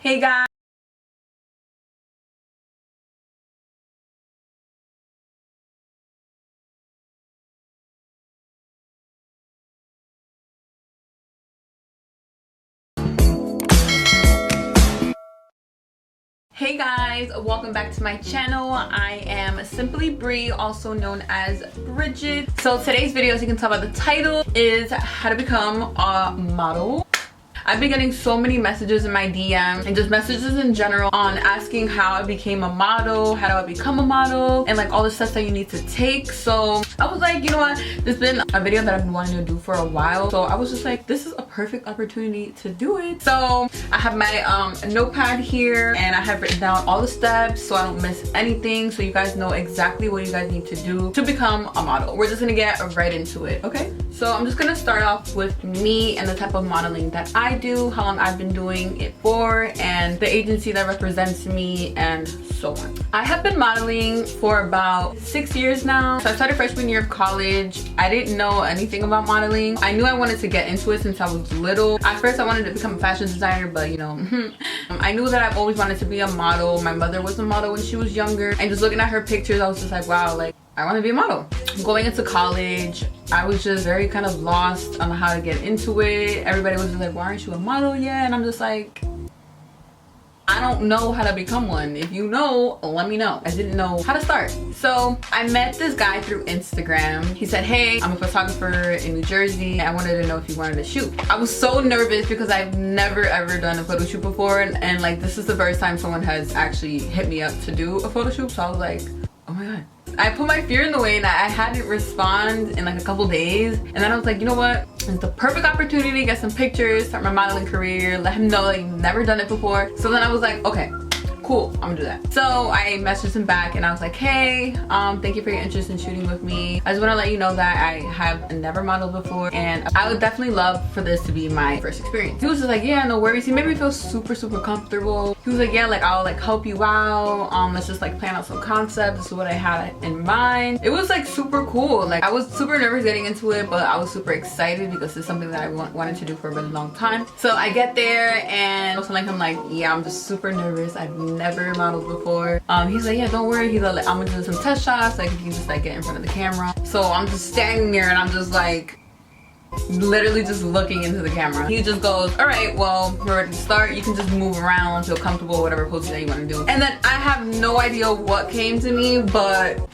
Hey guys. Hey guys, welcome back to my channel. I am Simply Bree, also known as Bridget. So today's video, as you can tell by the title, is how to become a model. I've been getting so many messages in my DM and just messages in general on asking how I became a model, how do I become a model, and like all the steps that you need to take. So I was like, you know what, there's been a video that I've been wanting to do for a while, so I was just like, this is a perfect opportunity to do it. So I have my notepad here and I have written down all the steps so I don't miss anything, so you guys know exactly what you guys need to do to become a model. We're just gonna get right into it, okay? So I'm just gonna start off with me and the type of modeling that I do, how long I've been doing it for, and the agency that represents me, and so on. I have been modeling for about 6 years now. So I started freshman year of college. I didn't know anything about modeling. I knew I wanted to get into it since I was little. At first I wanted to become a fashion designer, but you know, I knew that I've always wanted to be a model. My mother was a model when she was younger, and just looking at her pictures, I was just like, wow, like I want to be a model. Going into college, I was just very kind of lost on how to get into it. Everybody was just like, why aren't you a model yet? And I'm just like, I don't know how to become one. If you know, let me know. I didn't know how to start. So I met this guy through Instagram. He said, hey, I'm a photographer in New Jersey. I wanted to know if you wanted to shoot. I was so nervous because I've never ever done a photo shoot before. And like, this is the first time someone has actually hit me up to do a photo shoot. So I was like, oh my God. I put my fear in the way and I hadn't respond in like a couple days, and then I was like, you know what, it's the perfect opportunity to get some pictures, start my modeling career, let him know like never done it before. So then I was like, okay, cool, I'm gonna do that. So I messaged him back and I was like, hey, thank you for your interest in shooting with me. I just want to let you know that I have never modeled before and I would definitely love for this to be my first experience. He was just like, yeah, no worries. He made me feel super comfortable. He was like, yeah, like I'll like help you out. Let's just like plan out some concepts. This is what I had in mind. It was like super cool. Like I was super nervous getting into it, but I was super excited because it's something that I wanted to do for a really long time. So I get there and I'm like, yeah, I'm just super nervous. I've never modeled before. He's like, yeah, don't worry. He's like, I'm gonna do some test shots. Like, if you can just like get in front of the camera. So I'm just standing there and I'm just like, literally just looking into the camera. He just goes, all right, well, we're ready to start. You can just move around, feel comfortable, whatever pose that you want to do. And then I have no idea what came to me, but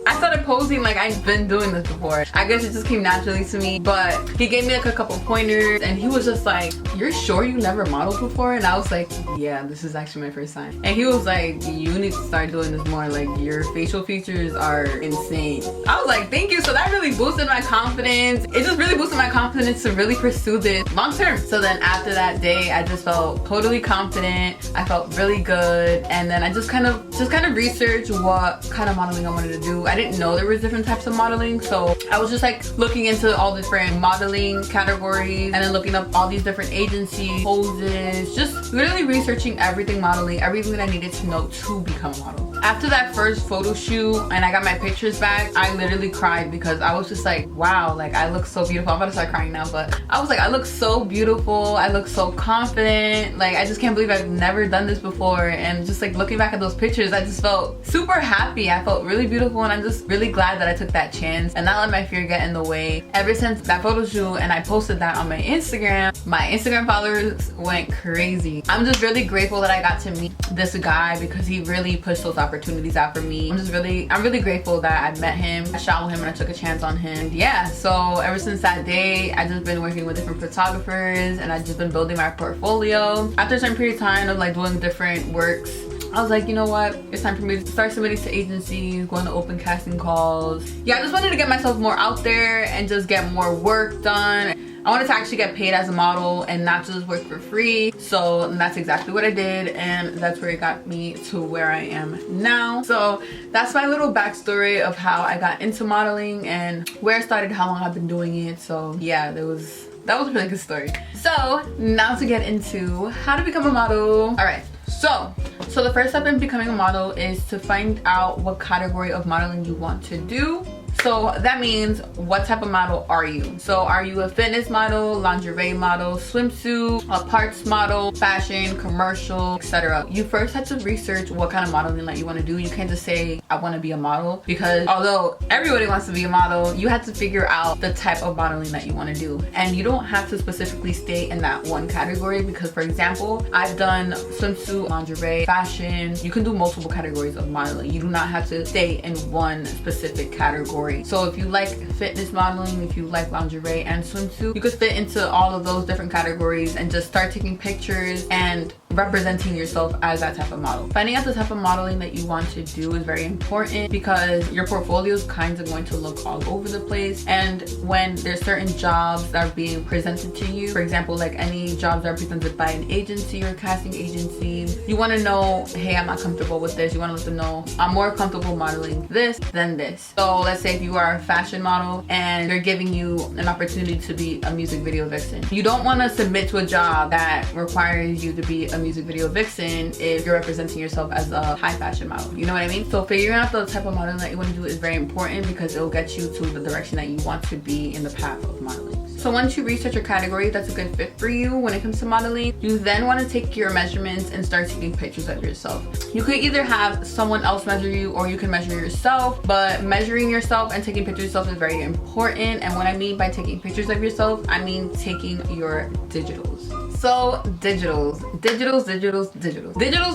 I started posing like I've been doing this before. I guess it just came naturally to me, but he gave me like a couple pointers and he was just like, you're sure you never modeled before? And I was like, yeah, this is actually my first time. And he was like, you need to start doing this more. Like your facial features are insane. I was like, thank you. So that really boosted my confidence. It just really boosted my confidence to really pursue this long term. So then after that day, I just felt totally confident. I felt really good. And then I just kind of researched what kind of modeling I wanted to do. I didn't know there was different types of modeling, so I was just like looking into all different modeling categories and then looking up all these different agencies, poses, just literally researching everything modeling, everything that I needed to know to become a model. After that first photo shoot and I got my pictures back, I literally cried because I was just like, wow, like I look so beautiful. I'm about to start crying now, but I was like, I look so beautiful, I look so confident, like I just can't believe I've never done this before. And just like looking back at those pictures, I just felt super happy. I felt really beautiful and I'm just really glad that I took that chance and not let my fear get in the way. Ever since that photo shoot and I posted that on my Instagram followers went crazy. I'm just really grateful that I got to meet this guy because he really pushed those opportunities out for me. I'm really grateful that I met him, I shot with him, and I took a chance on him. Yeah, so ever since that day, I just been working with different photographers and I just been building my portfolio. After a certain period of time of like doing different works, I was like, you know what, it's time for me to start submitting to agencies, going to open casting calls. Yeah, I just wanted to get myself more out there and just get more work done. I wanted to actually get paid as a model and not just work for free. So that's exactly what I did, and that's where it got me to where I am now. So that's my little backstory of how I got into modeling and where I started, how long I've been doing it. So yeah, that was a really good story. So now to get into how to become a model. All right. So the first step in becoming a model is to find out what category of modeling you want to do. So that means, what type of model are you? So are you a fitness model, lingerie model, swimsuit, a parts model, fashion, commercial, etc.? You first have to research what kind of modeling that you want to do. You can't just say I want to be a model, because although everybody wants to be a model, you have to figure out the type of modeling that you want to do. And you don't have to specifically stay in that one category, because for example, I've done swimsuit, lingerie, fashion. You can do multiple categories of modeling. You do not have to stay in one specific category. So if you like fitness modeling, if you like lingerie and swimsuit, you could fit into all of those different categories and just start taking pictures and representing yourself as that type of model. Finding out the type of modeling that you want to do is very important, because your portfolio is kind of going to look all over the place. And when there's certain jobs that are being presented to you, for example, like any jobs that are presented by an agency or casting agency, you want to know, hey, I'm not comfortable with this. You want to let them know, I'm more comfortable modeling this than this. So let's say if you are a fashion model and they're giving you an opportunity to be a music video vixen, you don't want to submit to a job that requires you to be a music video vixen if you're representing yourself as a high fashion model. You know what I mean? So figuring out the type of modeling that you want to do is very important, because it'll get you to the direction that you want to be in the path of modeling. So once you research your category that's a good fit for you when it comes to modeling, you then want to take your measurements and start taking pictures of yourself. You could either have someone else measure you, or you can measure yourself, but measuring yourself and taking pictures of yourself is very important. And what I mean by taking pictures of yourself, I mean taking your digitals. So digitals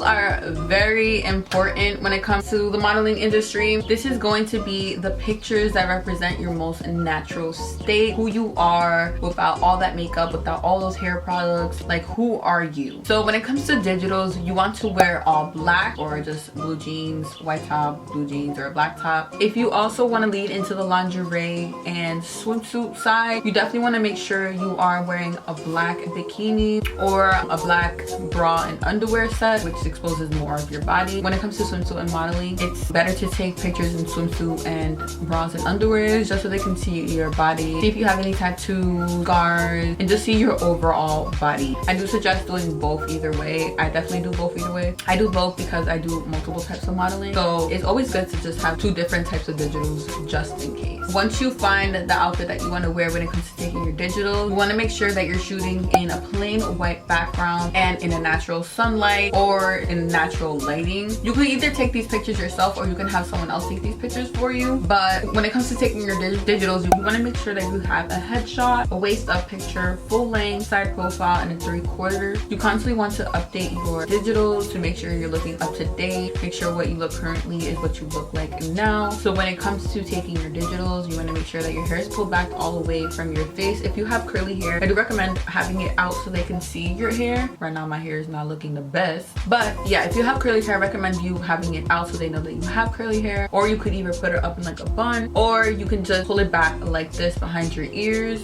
are very important when it comes to the modeling industry. This is going to be the pictures that represent your most natural state, who you are without all that makeup, without all those hair products. Like, who are you? So when it comes to digitals, you want to wear all black, or just blue jeans, white top, blue jeans, or a black top. If you also want to lead into the lingerie and swimsuit side, you definitely want to make sure you are wearing a black bikini or a black bra and underwear set, which exposes more of your body. When it comes to swimsuit and modeling, it's better to take pictures in swimsuit and bras and underwear, just so they can see your body, see if you have any tattoos, scars, and just see your overall body. I do suggest doing both either way. I definitely do both either way. I do both because I do multiple types of modeling, so it's always good to just have two different types of digitals just in case. Once you find the outfit that you want to wear when it comes to taking your digital, you want to make sure that you're shooting in a plain white background and in a natural sunlight or in natural lighting. You can either take these pictures yourself, or you can have someone else take these pictures for you. But when it comes to taking your digitals, you want to make sure that you have a headshot, a waist up picture, full length, side profile, and a 3/4. You constantly want to update your digitals to make sure you're looking up to date. Make sure what you look currently is what you look like now. So when it comes to taking your digitals, you want to make sure that your hair is pulled back all the way from your face. If you have curly hair, I do recommend having it out so they can see your hair. Right now my hair is not looking the best, but yeah, if you have curly hair, I recommend you having it out so they know that you have curly hair. Or you could either put it up in like a bun, or you can just pull it back like this behind your ears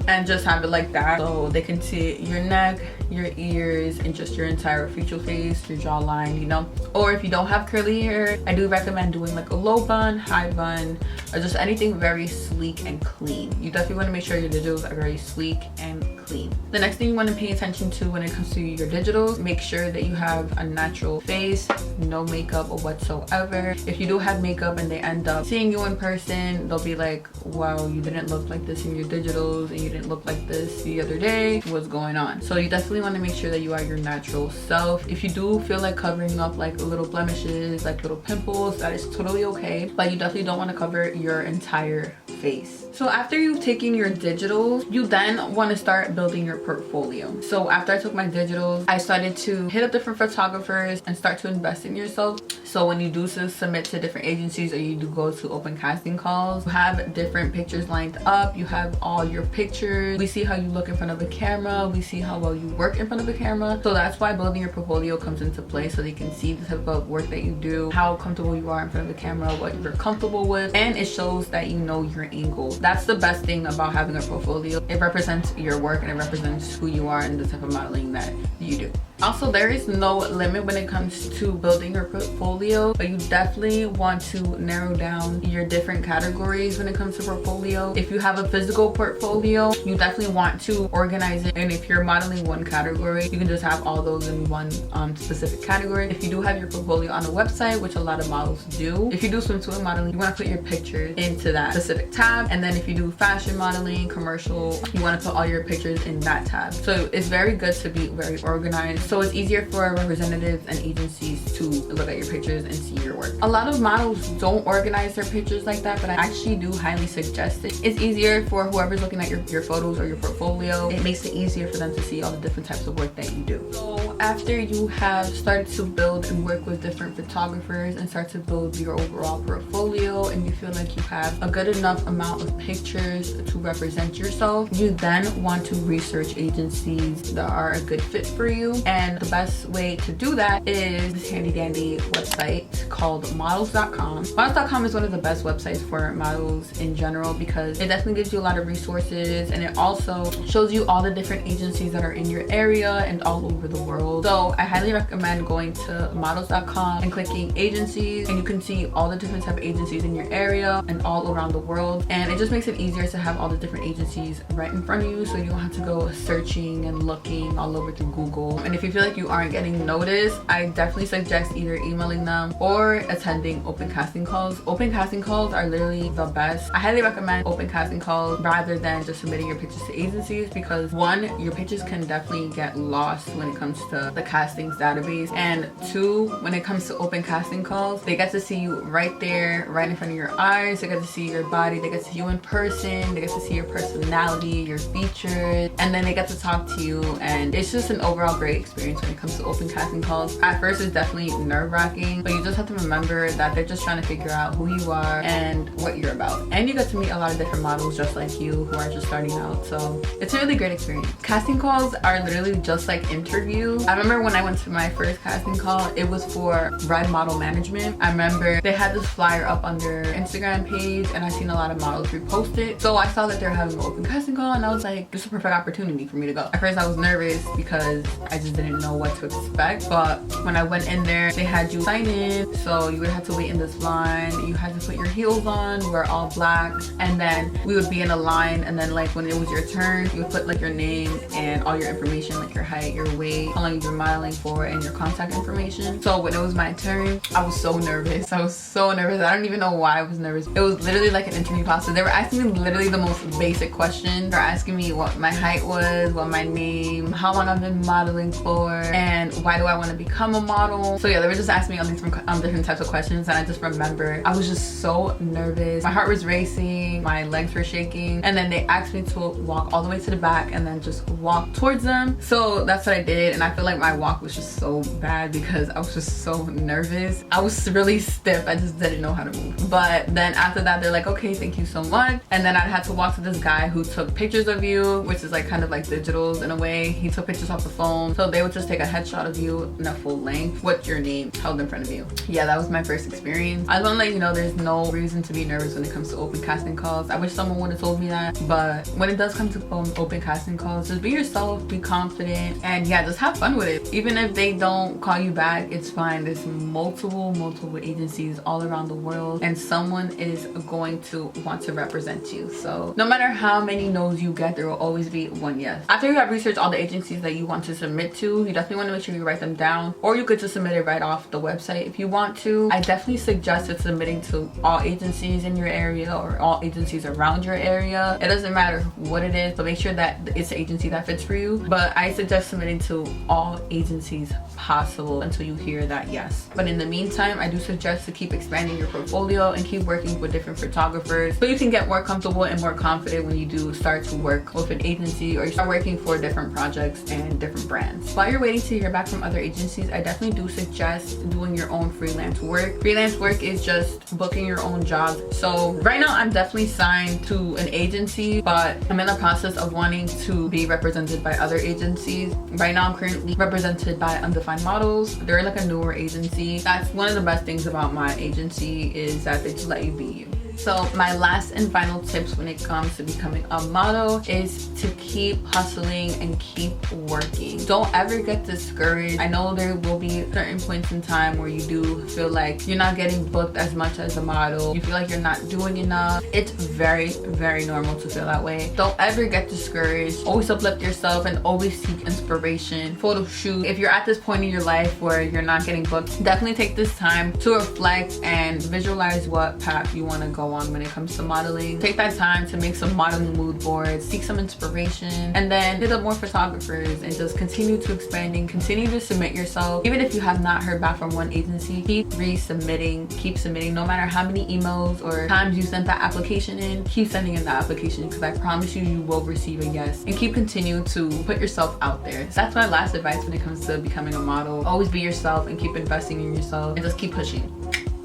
and just have it like that, so they can see your neck, your ears, and just your entire facial face, your jawline, you know. Or if you don't have curly hair, I do recommend doing like a low bun, high bun, or just anything very sleek and clean. You definitely want to make sure your digitals are very sleek and clean. The next thing you want to pay attention to when it comes to your digitals, make sure that you have a natural face, no makeup whatsoever. If you do have makeup and they end up seeing you in person, they'll be like, wow, you didn't look like this in your digitals, and you didn't look like this the other day. What's going on? So you definitely want to make sure that you are your natural self. If you do feel like covering up like little blemishes, like little pimples, that is totally okay, but you definitely don't want to cover your entire face. So after you've taken your digitals, you then want to start building your portfolio. So after I took my digitals, I started to hit up different photographers and start to invest in yourself. So when you do submit to different agencies, or you do go to open casting calls, you have different pictures lined up. You have all your pictures. We see how you look in front of the camera. We see how well you work in front of the camera. So that's why building your portfolio comes into play, so they can see the type of work that you do, how comfortable you are in front of the camera, what you're comfortable with, and it shows that you know your angle. That's the best thing about having a portfolio. It represents your work and it represents who you are and the type of modeling that you do. Also, there is no limit when it comes to building your portfolio, but you definitely want to narrow down your different categories when it comes to portfolio. If you have a physical portfolio, you definitely want to organize it, and if you're modeling one category, you can just have all those in one specific category. If you do have your portfolio on a website, which a lot of models do, if you do swimsuit modeling, you want to put your pictures into that specific tab, and then if you do fashion modeling, commercial, you want to put all your pictures in that tab. So it's very good to be very organized, so it's easier for representatives and agencies to look at your pictures and see your work. A lot of models don't organize their pictures like that, but I actually do highly suggest it. It's easier for whoever's looking at your photos or your portfolio. It makes it easier for them to see all the different types of work that you do. So after you have started to build and work with different photographers and start to build your overall portfolio, and you feel like you have a good enough amount of pictures to represent yourself, you then want to research agencies that are a good fit for you. And the best way to do that is this handy dandy website called models.com. Models.com is one of the best websites for models in general because it definitely gives you a lot of resources, and it also shows you all the different agencies that are in your area and all over the world. So I highly recommend going to models.com and clicking agencies, and you can see all the different type of agencies in your area and all around the world, and it just makes it easier to have all the different agencies right in front of you, so you don't have to go searching and looking all over through Google. And if you feel like you aren't getting noticed, I definitely suggest either emailing them or attending open casting calls. Open casting calls are literally the best. I highly recommend open casting calls rather than just submitting your pictures to agencies, because one, your pictures can definitely get lost when it comes to the castings database, and two, when it comes to open casting calls, they get to see you right there, right in front of your eyes. They get to see your body, they get to see you in person, they get to see your personality, your features, and then they get to talk to you, and it's just an overall great experience when it comes to open casting calls. At first it's definitely nerve-wracking, but you just have to remember that they're just trying to figure out who you are and what you're about, and you get to meet a lot of different models just like you who are just starting out. So it's a really great experience. Casting calls are literally just like interviews. I remember when I went to my first casting call, it was for Red Model Management. I remember they had this flyer up on their Instagram page, and I seen a lot of models repost it, so I saw that they're having an open casting call, and I was like, this is a perfect opportunity for me to go. At first I was nervous because I just didn't know what to expect, but when I went in there, they had you sign in, so you would have to wait in this line. You had to put your heels on, wear all black, and then we would be in a line, and then like when it was your turn, you would put like your name and all your information, like your height, your weight, how long you've been modeling for, and your contact information. So when it was my turn, I was so nervous. I was so nervous. I don't even know why I was nervous. It was literally like an interview process. They were asking me literally the most basic questions. They were asking me what my height was, what my name, how long I've been modeling for, and why do I want to become a model. So yeah, they were just asking me all these different types of questions, and I just remember I was just so nervous. My heart was racing, my legs were shaking, and then they asked me to walk all the way to the back and then just walk towards them. So that's what I did, and I feel like my walk was just so bad because I was just so nervous. I was really stiff. I just didn't know how to move. But then after that, they're like, okay, thank you so much. And then I had to walk to this guy who took pictures of you, which is like kind of like digitals in a way. He took pictures off the phone, so they would just take a headshot of you in a full length with your name held in front of you. Yeah, that was my first experience. I just want to let you know there's no reason to be nervous when it comes to open casting calls. I wish someone would have told me that, but when it does come to open casting calls, just be yourself, be confident, and yeah, just have fun with it. Even if they don't call you back, it's fine. There's multiple agencies all around the world, and someone is going to want to represent you. So no matter how many no's you get, there will always be one yes. After you have researched all the agencies that you want to submit to, you definitely want to make sure you write them down, or you could just submit it right off the website if you want to. I definitely suggest submitting to all agencies in your area or all agencies around your area. It doesn't matter what it is, but make sure that it's the agency that fits for you. But I suggest submitting to all agencies possible until you hear that yes. But in the meantime, I do suggest to keep expanding your portfolio and keep working with different photographers so you can get more comfortable and more confident when you do start to work with an agency or you start working for different projects and different brands. While you're waiting to hear back from other agencies, I definitely do suggest doing your own freelance work. Freelance work is just booking your own job. So right now I'm definitely signed to an agency, but I'm in the process of wanting to be represented by other agencies. Right now I'm currently represented by Undefined Models. They're like a newer agency. That's one of the best things about my agency, is that they just let you be you. So my last and final tips when it comes to becoming a model is to keep hustling and keep working. Don't ever get discouraged. I know there will be certain points in time where you do feel like you're not getting booked as much as a model. You feel like you're not doing enough. It's very, very normal to feel that way. Don't ever get discouraged. Always uplift yourself and always seek inspiration. Photo shoot. If you're at this point in your life where you're not getting booked, definitely take this time to reflect and visualize what path you want to go on when it comes to modeling. Take that time to make some modeling mood boards, seek some inspiration, and then hit up more photographers and just continue to expanding, continue to submit yourself. Even if you have not heard back from one agency, keep resubmitting, keep submitting. No matter how many emails or times you sent that application in, keep sending in the application, because I promise you, you will receive a yes. And keep continuing to put yourself out there. So that's my last advice when it comes to becoming a model. Always be yourself and keep investing in yourself and just keep pushing.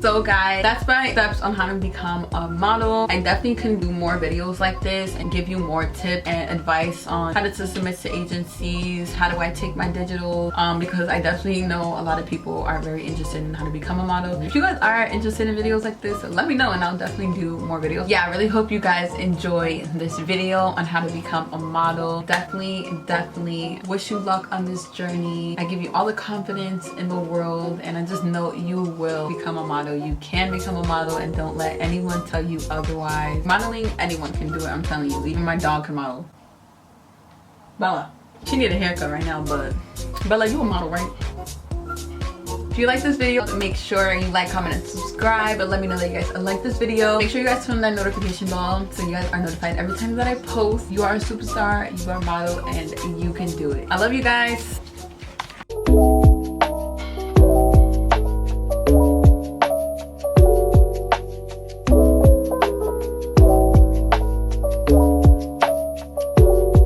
So guys, that's my steps on how to become a model. I definitely can do more videos like this and give you more tips and advice on how to submit to agencies, how do I take my digital, because I definitely know a lot of people are very interested in how to become a model. If you guys are interested in videos like this, let me know and I'll definitely do more videos. Yeah, I really hope you guys enjoy this video on how to become a model. Definitely wish you luck on this journey. I give you all the confidence in the world and I just know you will become a model. You can become a model and don't let anyone tell you otherwise. Modeling, anyone can do it, I'm telling you. Even my dog can model. Bella, she need a haircut right now, but Bella, you a model, right? If you like this video, make sure you like, comment, and subscribe, but let me know that you guys like this video. Make sure you guys turn on that notification bell so you guys are notified every time that I post. You are a superstar, you are a model, and you can do it. I love you guys.